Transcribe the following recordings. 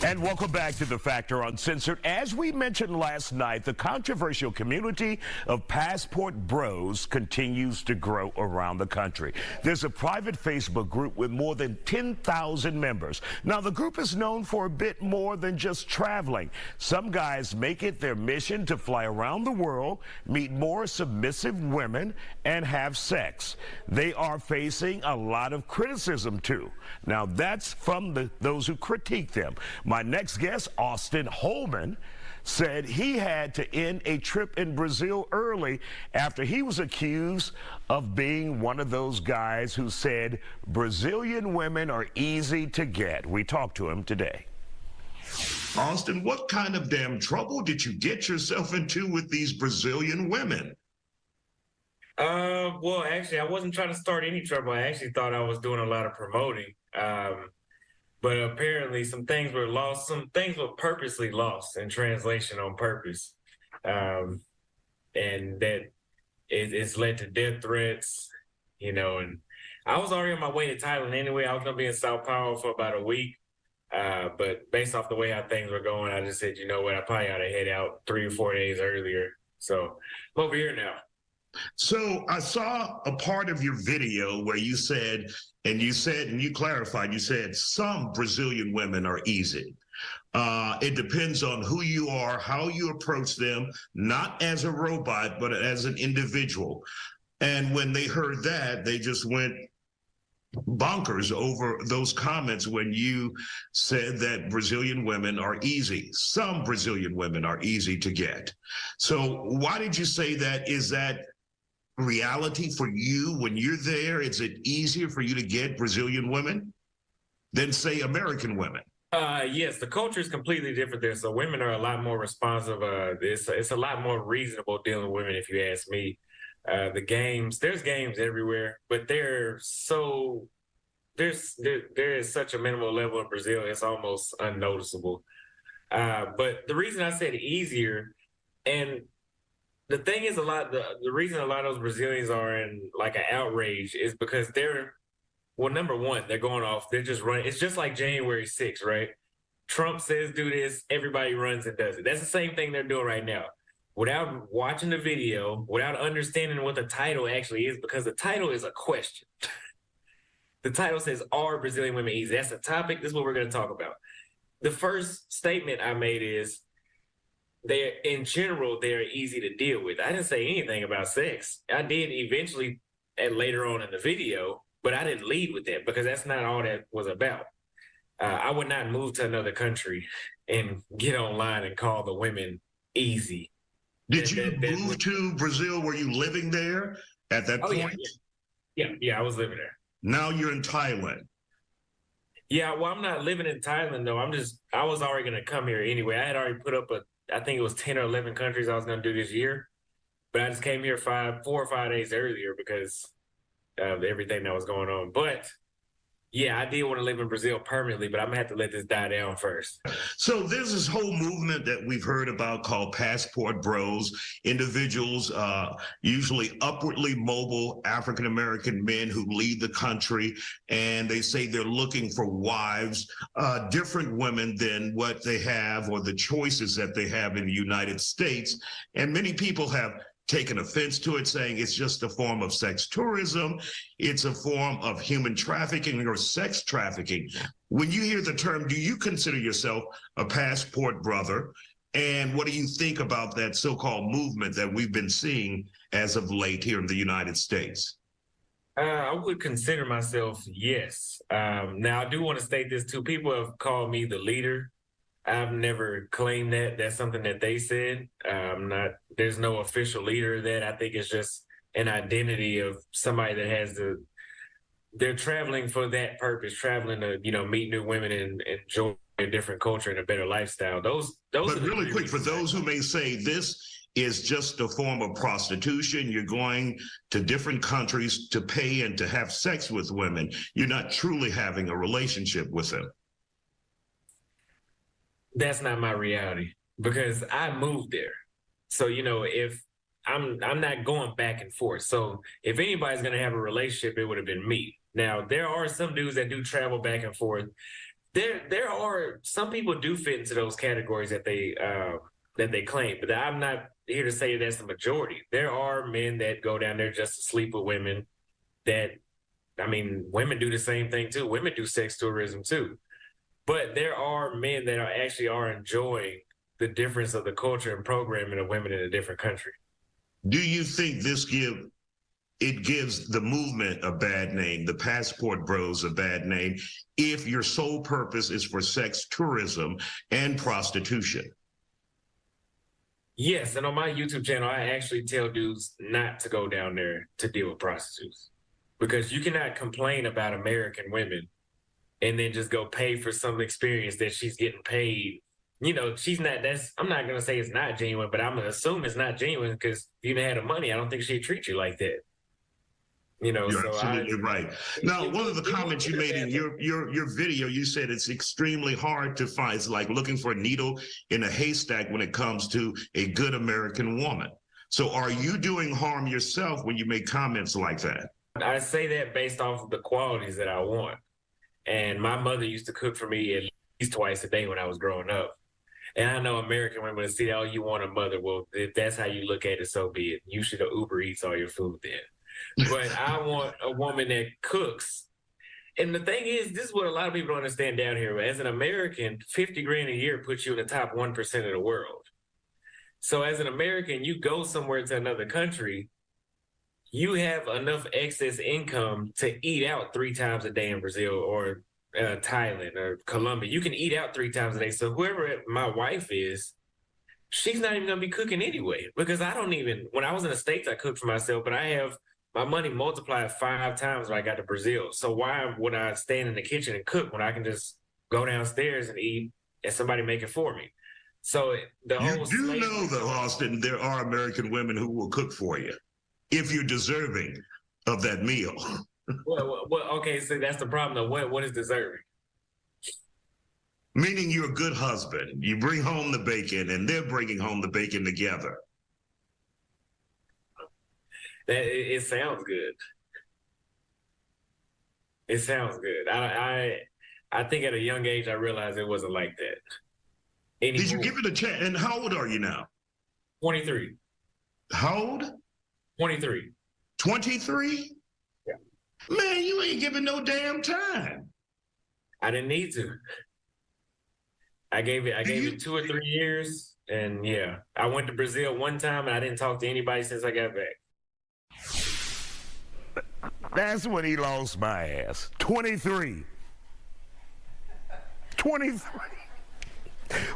And welcome back to The Factor Uncensored. As we mentioned last night, the controversial community of passport bros continues to grow around the country. There's a private Facebook group with more than 10,000 members. Now, the group is known for a bit more than just traveling. Some guys make it their mission to fly around the world, meet more submissive women, and have sex. They are facing a lot of criticism, too. Now, that's from those who critique them. My next guest, Auston Holleman, said he had to end a trip in Brazil early after he was accused of being one of those guys who said Brazilian women are easy to get. We talked to him today. Auston, what kind of damn trouble did you get yourself into with these Brazilian women? Well, actually, I wasn't trying to start any trouble. I actually thought I was doing a lot of promoting. But apparently some things were lost. Some things were purposely lost in translation on purpose. And that it's led to death threats, and I was already on my way to Thailand anyway. I was going to be in Sao Paulo for about a week. But based off the way how things were going, I just said, you know what, I probably ought to head out 3 or 4 days earlier. So I'm over here now. So I saw a part of your video where you said, and you clarified, you said some Brazilian women are easy. It depends on who you are, how you approach them, not as a robot, but as an individual. And when they heard that, they just went bonkers over those comments when you said that Brazilian women are easy. Some Brazilian women are easy to get. So why did you say that? Is that reality for you when you're there? Is it easier for you to get Brazilian women than, say, American women? Yes, the culture is completely different there. So women are a lot more responsive. It's a lot more reasonable dealing with women, if you ask me. There's games everywhere, but there is such a minimal level in Brazil, it's almost unnoticeable. But the reason I said easier, and the thing is, the reason a lot of those Brazilians are in like an outrage is because number one, they're going off, they're just running. It's just like January 6th, right? Trump says do this, everybody runs and does it. That's the same thing they're doing right now. Without watching the video, without understanding what the title actually is, because the title is a question. The title says, are Brazilian women easy? That's the topic. This is what we're going to talk about. The first statement I made is, in general, they're easy to deal with. I didn't say anything about sex. I did eventually later on in the video, but I didn't lead with that because that's not all that was about. I would not move to another country and get online and call the women easy. Did you move to Brazil? Were you living there at that point? Yeah, I was living there. Now you're in Thailand. Yeah, well, I'm not living in Thailand, though. I was already going to come here anyway. I had already put up I think it was 10 or 11 countries I was going to do this year. But I just came here 4 or 5 days earlier because of everything that was going on. But yeah, I did want to live in Brazil permanently, but I'm going to have to let this die down first. So there's this whole movement that we've heard about called passport bros, individuals, usually upwardly mobile African-American men who leave the country, and they say they're looking for wives, different women than what they have or the choices that they have in the United States. And many people have taken offense to it, saying it's just a form of sex tourism. It's a form of human trafficking or sex trafficking. When you hear the term, do you consider yourself a passport brother? And what do you think about that so-called movement that we've been seeing as of late here in the United States? I would consider myself, yes. Now, I do want to state this too. People have called me the leader. I've never claimed that. That's something that they said. There's no official leader of that. I think it's just an identity of somebody that has they're traveling for that purpose, traveling to, meet new women and enjoy a different culture and a better lifestyle. But really quick, for those who may say this is just a form of prostitution, you're going to different countries to pay and to have sex with women. You're not truly having a relationship with them. That's not my reality because I moved there. So, if I'm not going back and forth. So if anybody's going to have a relationship, it would have been me. Now, there are some dudes that do travel back and forth. There are some people do fit into those categories that they claim, but I'm not here to say that's the majority. There are men that go down there just to sleep with women. Women do the same thing too. Women do sex tourism too. But there are men that are enjoying the difference of the culture and programming of women in a different country. Do you think it gives the movement a bad name, the passport bros a bad name, if your sole purpose is for sex tourism and prostitution? Yes, and on my YouTube channel, I actually tell dudes not to go down there to deal with prostitutes, because you cannot complain about American women and then just go pay for some experience that she's getting paid. She's not, I'm not going to say it's not genuine, but I'm going to assume it's not genuine, because if you didn't have the money, I don't think she'd treat you like that. You're absolutely right. Now, one of the comments you made in your video, you said it's extremely hard to find. It's like looking for a needle in a haystack when it comes to a good American woman. So are you doing harm yourself when you make comments like that? I say that based off of the qualities that I want. And my mother used to cook for me at least twice a day when I was growing up. And I know American women say, oh, you want a mother. Well, if that's how you look at it, so be it. You should have Uber Eats all your food then. But I want a woman that cooks. And the thing is, this is what a lot of people don't understand down here. As an American, 50 grand a year puts you in the top 1% of the world. So as an American, you go somewhere to another country, you have enough excess income to eat out 3 times a day in Brazil or Thailand or Colombia. You can eat out 3 times a day. So whoever my wife is, she's not even going to be cooking anyway, because when I was in the States, I cooked for myself, but I have my money multiplied 5 times when I got to Brazil. So why would I stand in the kitchen and cook when I can just go downstairs and eat and somebody make it for me? So you do know, though, Auston, there are American women who will cook for you if you're deserving of that meal. Well, okay, so that's the problem, though. What is deserving? Meaning you're a good husband. You bring home the bacon, and they're bringing home the bacon together. It sounds good. It sounds good. I think at a young age I realized it wasn't like that anymore. Did you give it a chance? And how old are you now? 23. How old? 23. 23? Yeah. Man, you ain't giving no damn time. I didn't need to. I gave it 2 or 3 years, and yeah, I went to Brazil one time and I didn't talk to anybody since I got back. That's when he lost my ass. 23. 23.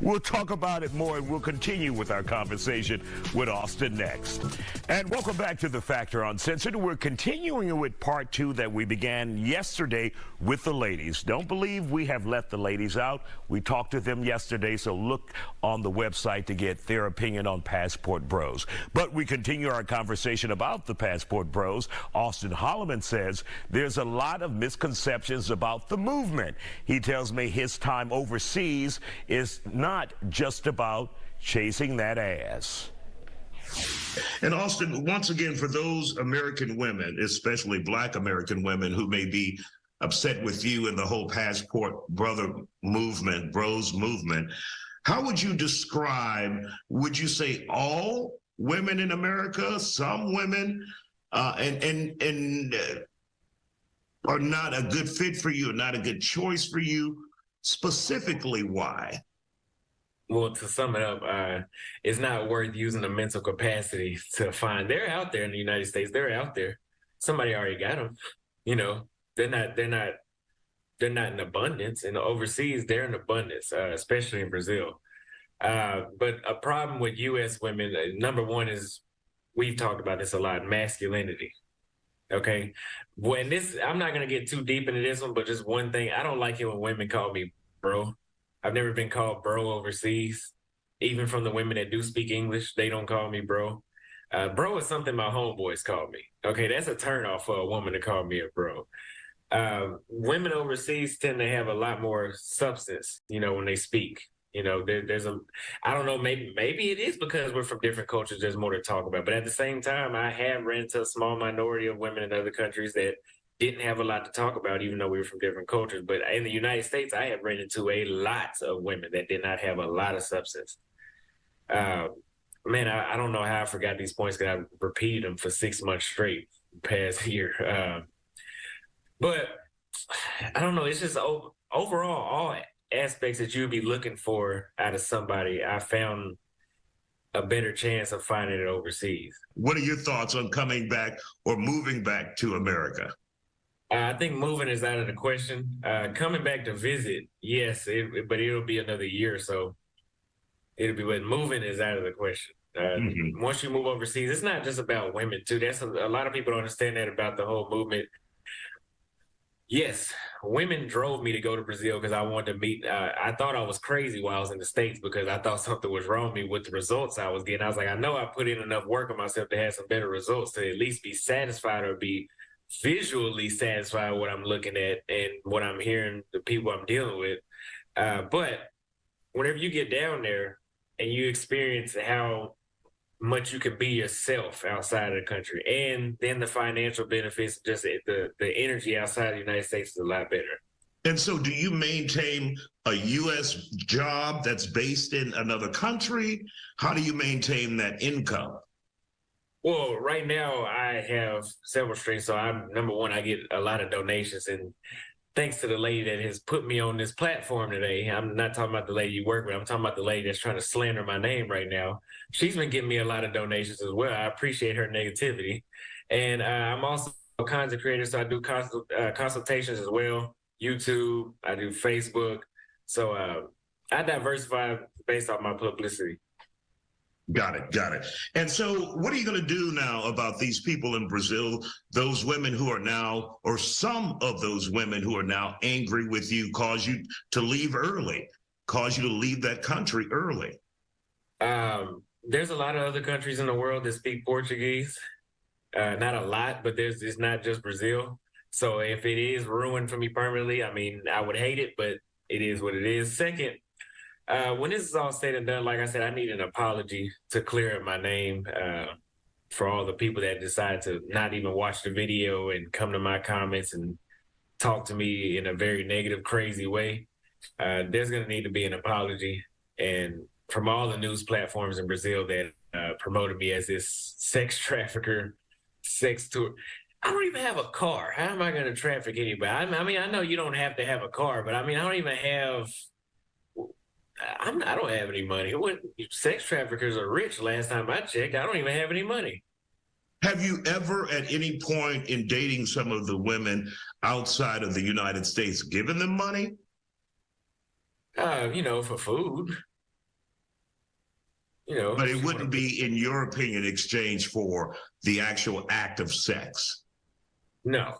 We'll talk about it more, and we'll continue with our conversation with Auston next. And welcome back to The Factor Uncensored. We're continuing with part 2 that we began yesterday with the ladies. Don't believe we have left the ladies out. We talked to them yesterday, so look on the website to get their opinion on Passport Bros. But we continue our conversation about the Passport Bros. Auston Holleman says there's a lot of misconceptions about the movement. He tells me his time overseas is not just about chasing that ass. And Auston, once again, for those American women, especially Black American women who may be upset with you and the whole Passport Bros movement, how would you describe, would you say all women in America, some women, and are not a good fit for you, not a good choice for you? Specifically, why? Well, to sum it up, it's not worth using the mental capacity to find. They're out there in the United States. They're out there. Somebody already got them. They're not in abundance. And overseas, they're in abundance, especially in Brazil. But a problem with U.S. women, number one is, we've talked about this a lot, masculinity. Okay. I'm not going to get too deep into this one, but just one thing, I don't like it when women call me bro. I've never been called bro overseas. Even from the women that do speak English, they don't call me bro. Bro is something my homeboys call me. Okay, that's a turnoff for a woman to call me a bro. Women overseas tend to have a lot more substance, when they speak. I don't know, maybe it is because we're from different cultures, there's more to talk about. But at the same time, I have ran into a small minority of women in other countries that didn't have a lot to talk about, even though we were from different cultures. But in the United States, I have ran into a lot of women that did not have a lot of substance. Man, I don't know how I forgot these points because I repeated them for 6 months straight past year. But I don't know. It's just overall, all aspects that you'd be looking for out of somebody, I found a better chance of finding it overseas. What are your thoughts on coming back or moving back to America? I think moving is out of the question. Coming back to visit, yes, but it'll be another year or so. It'll be, but moving is out of the question. Once you move overseas, it's not just about women too. That's a lot of people don't understand that about the whole movement. Yes, women drove me to go to Brazil because I wanted to meet. I thought I was crazy while I was in the States because I thought something was wrong with me with the results I was getting. I was like, I know I put in enough work on myself to have some better results to at least be satisfied or be visually satisfied with what I'm looking at and what I'm hearing, the people I'm dealing with. But whenever you get down there and you experience how much you can be yourself outside of the country, and then the financial benefits, just the energy outside of the United States is a lot better. And so do you maintain a U.S. job that's based in another country? How do you maintain that income? Well, right now I have several streams. So I'm, number one, I get a lot of donations, and thanks to the lady that has put me on this platform today. I'm not talking about the lady you work with. I'm talking about the lady that's trying to slander my name right now. She's been giving me a lot of donations as well. I appreciate her negativity. And I'm also a content creator, so I do consultations as well. YouTube, I do Facebook. So I diversify based off my publicity. Got it. And so what are you going to do now about these people in Brazil, those women who are now, or some of those women who are now angry with you, cause you to leave early, cause you to leave that country early? There's a lot of other countries in the world that speak Portuguese. Not a lot, but it's not just Brazil. So if it is ruined for me permanently, I mean, I would hate it, but it is what it is. Second, when this is all said and done, like I said, I need an apology to clear up my name for all the people that decide to not even watch the video and come to my comments and talk to me in a very negative, crazy way. There's going to need to be an apology. And from all the news platforms in Brazil that promoted me as this sex trafficker, sex tour. I don't even have a car. How am I going to traffic anybody? I mean, I know you don't have to have a car, but I mean, I don't even have... I don't have any money. Sex traffickers are rich. Last time I checked, I don't even have any money. Have you ever, at any point in dating some of the women outside of the United States, given them money? For food. But it wouldn't be, in your opinion, exchange for the actual act of sex. No.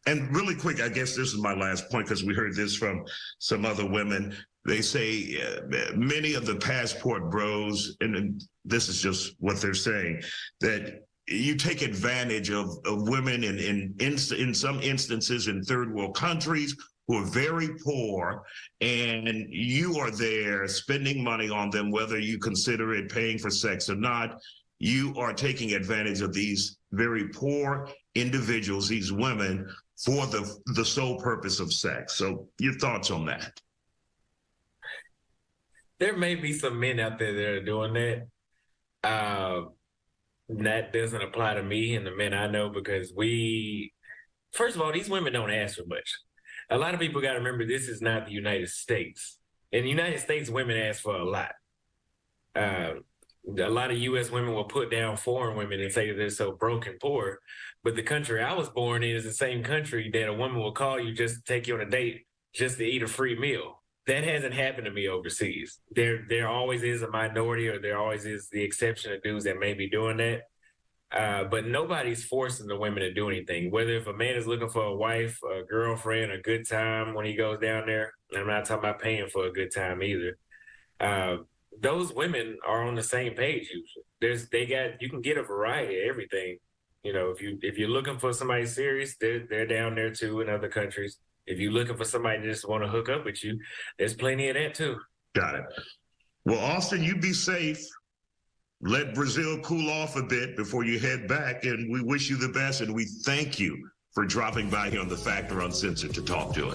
And really quick, I guess this is my last point, because we heard this from some other women. They say many of the passport bros, and this is just what they're saying, that you take advantage of women in some instances in third world countries who are very poor, and you are there spending money on them, whether you consider it paying for sex or not. You are taking advantage of these very poor individuals, these women, for the sole purpose of sex. So your thoughts on that? There may be some men out there that are doing that. That doesn't apply to me and the men I know, because first of all, these women don't ask for much. A lot of people got to remember, this is not the United States. In the United States, women ask for a lot. A lot of U.S. women will put down foreign women and say that they're so broke and poor. But the country I was born in is the same country that a woman will call you just to take you on a date, just to eat a free meal. That hasn't happened to me overseas. There always is a minority, or there always is the exception of dudes that may be doing that. But nobody's forcing the women to do anything. Whether if a man is looking for a wife, a girlfriend, a good time when he goes down there, I'm not talking about paying for a good time either. Those women are on the same page usually. You can get a variety of everything. If you're looking for somebody serious, they're down there too in other countries. If you're looking for somebody that just want to hook up with you, there's plenty of that too. Got it. Well, Auston, you be safe. let Brazil cool off a bit before you head back. And we wish you the best. And we thank you for dropping by here on The Factor Uncensored to talk to us.